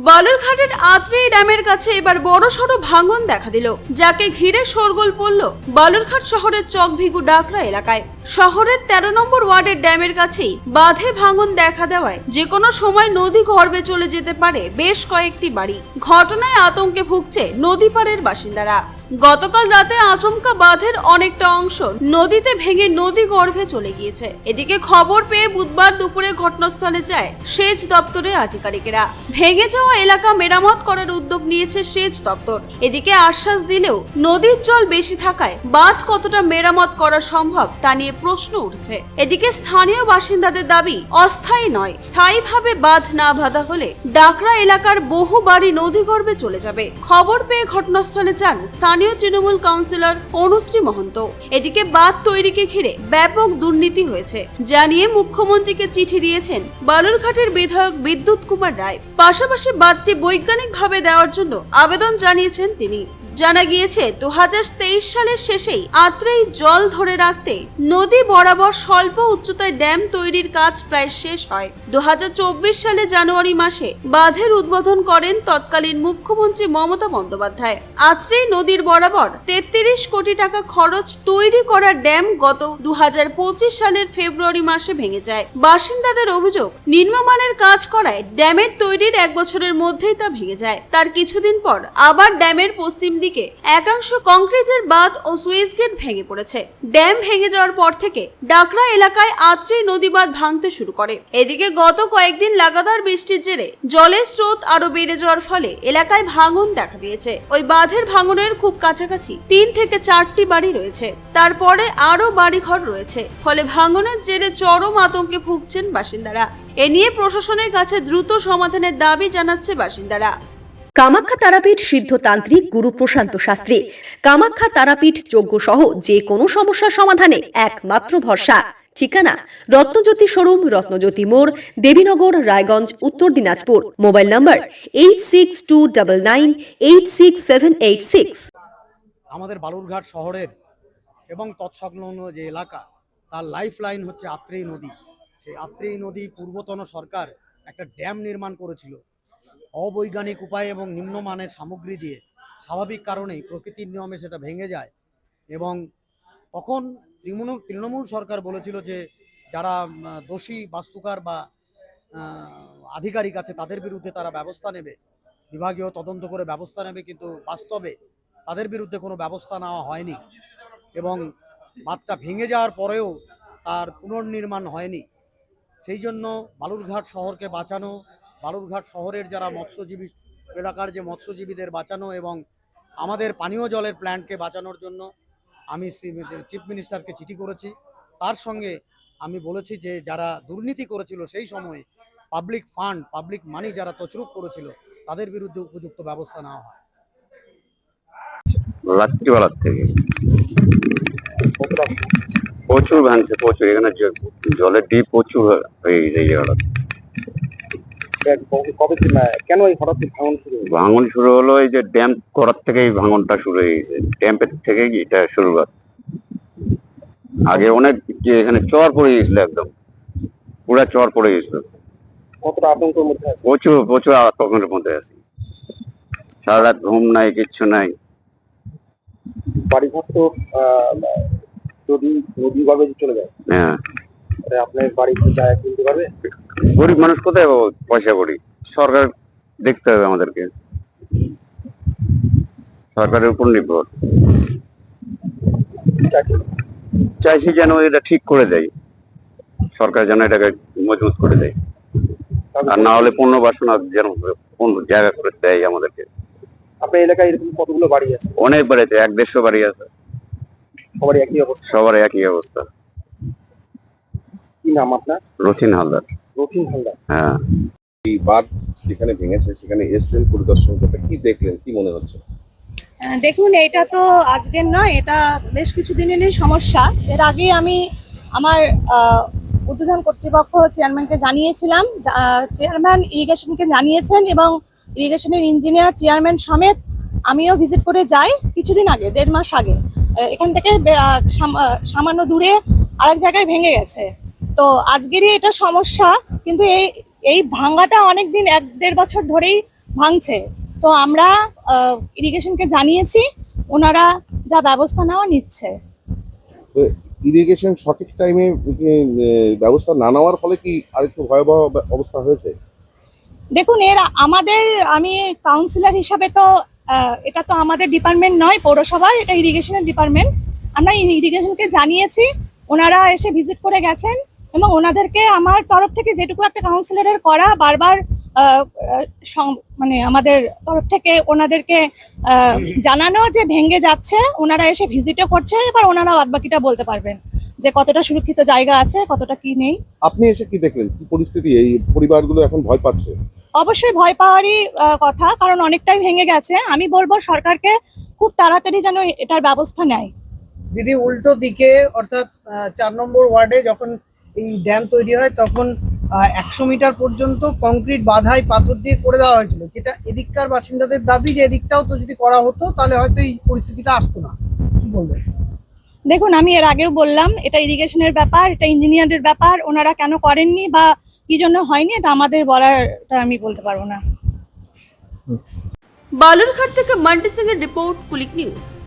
বালুরঘাটের আত্রেই ড্যামের কাছে এবার বড়সড় ভাঙন দেখা দিল, যাকে ঘিরে শোরগোল পড়ল বালুরঘাট শহরের চকভিগু ডাকরা এলাকায়। শহরের 13 নম্বর ওয়ার্ডের ড্যামের কাছেই বাঁধে ভাঙন দেখা দেওয়ায় যে কোনো সময় নদী গর্ভে চলে যেতে পারে বেশ কয়েকটি বাড়ি। ঘটনায় আতঙ্কে ভুগছে নদী পাড়ের বাসিন্দারা। গতকাল রাতে আচমকা বাঁধের অনেকটা অংশ নদীতে ভেঙে নদী গর্ভে চলে গিয়েছে। এদিকে খবর পেয়ে বুধবার দুপুরে ঘটনাস্থলে যায় সেচ দপ্তরের আধিকারিকেরা। ভেঙে যাওয়া এলাকা মেরামত করার উদ্যোগ নিয়েছে সেচ দপ্তর। এদিকে আশ্বাস দিলেও নদীর জল বেশি থাকায় বাঁধ কতটা মেরামত করা সম্ভব তা নিয়ে প্রশ্ন উঠছে। এদিকে স্থানীয় বাসিন্দাদের দাবি, অস্থায়ী নয়, স্থায়ীভাবে বাঁধ না বাঁধা হলে ডাকরা এলাকার বহু বাড়ি নদী গর্ভে চলে যাবে। খবর পেয়ে ঘটনাস্থলে যান স্থানীয় তৃণমূল কাউন্সিলর অনুশ্রী মহন্ত। এদিকে বাঁধ তৈরিকে ঘিরে ব্যাপক দুর্নীতি হয়েছে জানিয়ে মুখ্যমন্ত্রীকে চিঠি দিয়েছেন বালুরঘাটের বিধায়ক বিদ্যুৎ কুমার রায়। পাশাপাশি বাঁধটি বৈজ্ঞানিকভাবে দেওয়ার জন্য আবেদন জানিয়েছেন তিনি। জানা গিয়েছে 2023 সালের শেষেই আত্রেই জল ধরে রাখতে নদী বরাবর স্বল্প উচ্চতায় ড্যাম তৈরির কাজ প্রায় শেষ হয়। 2024 সালে জানুয়ারি মাসে বাঁধের উদ্বোধন করেন তৎকালীন মুখ্যমন্ত্রী মমতা বন্দ্যোপাধ্যায়। আত্রেই নদীর বরাবর 33 কোটি টাকা খরচ তৈরি করা ড্যাম গত 2025 সালের ফেব্রুয়ারি মাসে ভেঙে যায়। বাসিন্দাদের অভিযোগ, নিম্নমানের কাজ করায় ড্যামের তৈরির 1 বছরের মধ্যেই তা ভেঙে যায়। তার কিছুদিন পর আবার ড্যামের পশ্চিম দিকে একাংশ কংক্রিটের বাঁধ ও সুইচ গেট ভেঙে পড়েছে। ড্যাম ভেঙে যাওয়ার পর থেকে ডাকরা এলাকায় আত্রেই নদী বাঁধ ভাঙতে শুরু করে। এদিকে গত কয়েকদিন লাগাতার বৃষ্টির জেরে জলের স্রোত আরো বেড়ে যাওয়ার ফলে এলাকায় ভাঙন দেখা দিয়েছে। ওই বাঁধের ভাঙনের খুব কাছাকাছি 3 থেকে 4টি বাড়ি রয়েছে। তারপরে আরো বাড়িঘর রয়েছে। ফলে ভাঙনের জেরে চরম আতঙ্কে ভুগছেন বাসিন্দারা। এ নিয়ে প্রশাসনের কাছে দ্রুত সমাধানের দাবি জানাচ্ছে বাসিন্দারা। কামাখ্যা তারাপীঠ সিদ্ধতান্ত্রিক গুরু প্রশান্ত শাস্ত্রী। কামাখ্যা তারাপীঠ যজ্ঞ সহ যে কোনো সমস্যার সমাধানে একমাত্র ভরসা। ঠিকানা রত্নজ্যোতি শোরুম, রত্নজ্যোতি মোড়, দেবীনগর, রায়গঞ্জ, উত্তর দিনাজপুর। মোবাইল নম্বর 8629986786। আমাদের বালুরঘাট শহরের এবং তৎসংলগ্ন যে এলাকা, তার লাইফ লাইন হচ্ছে আত্রেই নদী। সেই আত্রেই নদী পূর্বতন সরকার একটা ড্যাম নির্মাণ করেছিল অবৈজ্ঞানিক উপায়ে এবং নিম্নমানের সামগ্রী দিয়ে। স্বাভাবিক কারণেই প্রকৃতির নিয়মে সেটা ভেঙে যায় এবং তখন তৃণমূল সরকার বলেছিল যে যারা দোষী বাস্তুকার বা আধিকারিক আছে তাদের বিরুদ্ধে তারা ব্যবস্থা নেবে, বিভাগীয় তদন্ত করে ব্যবস্থা নেবে। কিন্তু বাস্তবে তাদের বিরুদ্ধে কোনো ব্যবস্থা নেওয়া হয়নি এবং বাঁধটা ভেঙে যাওয়ার পরেও তার পুনর্নির্মাণ হয়নি। সেই জন্য বালুরঘাট শহরকে বাঁচানো, বালুরঘাট শহরের যারা মৎস্যজীবী এলাকার যে মৎস্যজীবীদের বাঁচানো এবং আমাদের পানীয় জলের প্ল্যান্টকে বাঁচানোর জন্য আমি চিফ মিনিস্টারকে চিঠি করেছি। তার সঙ্গে আমি বলেছি যে যারা দুর্নীতি করেছিল সেই সময়ে পাবলিক ফান্ড, পাবলিক মানি যারা তছরূপ করেছিল তাদের বিরুদ্ধে উপযুক্ত ব্যবস্থা নেওয়া হয়। রাত্রিবেলার থেকে প্রচুর ভাঙছে, প্রচুর। এখানে জলের ডিপ প্রচুর হয়ে গেছে এই জায়গাটা। কেন এই হঠাৎ ভাঙন শুরু হলো এই যে ড্যাম করার থেকেই ভাঙনটা শুরু হয়ে গেছে। ড্যাম্পের থেকে এটা শুরুয়াত। আগে অনেক যে এখানে চর পড়ে গেছিল, একদম পুরা চর পড়ে গেছিল। কতটা আতঙ্কের মধ্যে আছে? প্রচুর প্রচুর আতঙ্কের মধ্যে আছে। সারা রাত ঘুম নাই, কিচ্ছু নাই। বাড়িঘর তো যদি নদী গর্ভে চলে যায়, হ্যাঁ, আপনার বাড়ি জায়গা কিনতে পারবে? গরিব মানুষ কোথায় পয়সা করি? সরকার দেখতে হবে আমাদেরকে, সরকারের উপর নির্ভর। চাইছি যেন এটা ঠিক করে দেয় সরকার, যেন এটাকে মজবুত করে দেয়। আর না হলে পুনর্বাসন যেন কোন জায়গা করে দেয় আমাদেরকে। আপনার এলাকায় এরকম কতগুলো বাড়ি আছে? অনেক বাড়ি আছে, 100-150 বাড়ি আছে। সবারই একই অবস্থা? সবার একই অবস্থা। কি নাম আপনার? রথিন হালদার। রথিন হালদার। হ্যাঁ। এই বাঁধ যেখানে ভেঙেছে সেখানে এসেছেন পরিদর্শন করতে, কি দেখলেন, কি মনে হচ্ছে? দেখুন, এটা তো আজকের নয়, এটা বেশ কিছুদিনেরই সমস্যা। এর আগে আমি আমার উদ্বোধন কর্তৃপক্ষ চেয়ারম্যানকে জানিয়েছিলাম, চেয়ারম্যান ইরিগেশনকে জানিয়েছেন এবং ইরিগেশনের ইঞ্জিনিয়ার চেয়ারম্যান সমেত আমিও ভিজিট করে যাই কিছুদিন আগে, 1.5 মাস আগে। এখান থেকে সামান্য দূরে আরেক জায়গায় ভেঙে গেছে। তো আজকেরই এটা সমস্যা, কিন্তু এই ভাঙ্গাটা অনেকদিন 1-1.5 বছর ধরেই ভাঙছে। তো আমরা ইরিগেশনকে জানিয়েছি, ওনারা যা ব্যবস্থা নেওয়া নিচ্ছে। তো ইরিগেশন সঠিক টাইমে ব্যবস্থা না নেওয়ার ফলে কি আরেকটু ভয়াবহ অবস্থা হয়েছে? দেখুন, আমি কাউন্সিলর হিসাবে তো এটা তো আমাদের ডিপার্টমেন্ট নয় পৌরসভার, এটা ইরিগেশনের ডিপার্টমেন্ট। আমরা ইরিগেশনকে জানিয়েছি, ওনারা এসে ভিজিট করে গেছেন এবং ওনাদেরকে আমার তরফ থেকে যেটুকু একটা কাউন্সিলরের করা, বারবার মানে আমাদের তরফ থেকে ওনাদেরকে জানানো যে ভেঙে যাচ্ছে, ওনারা এসে ভিজিটও করছে। এবার ওনারা বাদবাকিটা বলতে পারবেন যে কতটা সুরক্ষিত জায়গা আছে, কতটা কি নেই। আপনি এসে কি দেখলেন, কি পরিস্থিতি? এই পরিবারগুলো এখন ভয় পাচ্ছে। অবশ্যই ভয় পাওয়ারই কথা, কারণ অনেকটাই ভেঙে গেছে। আমি বলবো সরকারকে খুব তাড়াতাড়ি যেন এটার ব্যবস্থা নেয়। দিদি, উল্টো দিকে অর্থাৎ 4 নম্বর ওয়ার্ডে যখন এই ড্যাম তৈরি হয় তখন 100 মিটার পর্যন্ত কংক্রিট বাধাই পাথর দিয়ে করে দেওয়া হয়েছিল, যেটা এদিককার বাসিন্দাদের দাবি যে এদিকটাও তো যদি করা হতো তাহলে হয়তো এই পরিস্থিতিটা আসতো না। কি বলবেন? দেখুন, আমি এর আগেও বললাম, এটা ইরিগেশনের ব্যাপার, এটা ইঞ্জিনিয়ারের ব্যাপার। ওনারা কেন করেননি বা কি জন্য হয়নি, এটা আমাদের বলারটা আমি বলতে পারবো না। বালুরঘাট থেকে মান্টি সিং এর রিপোর্ট, কুলিক নিউজ।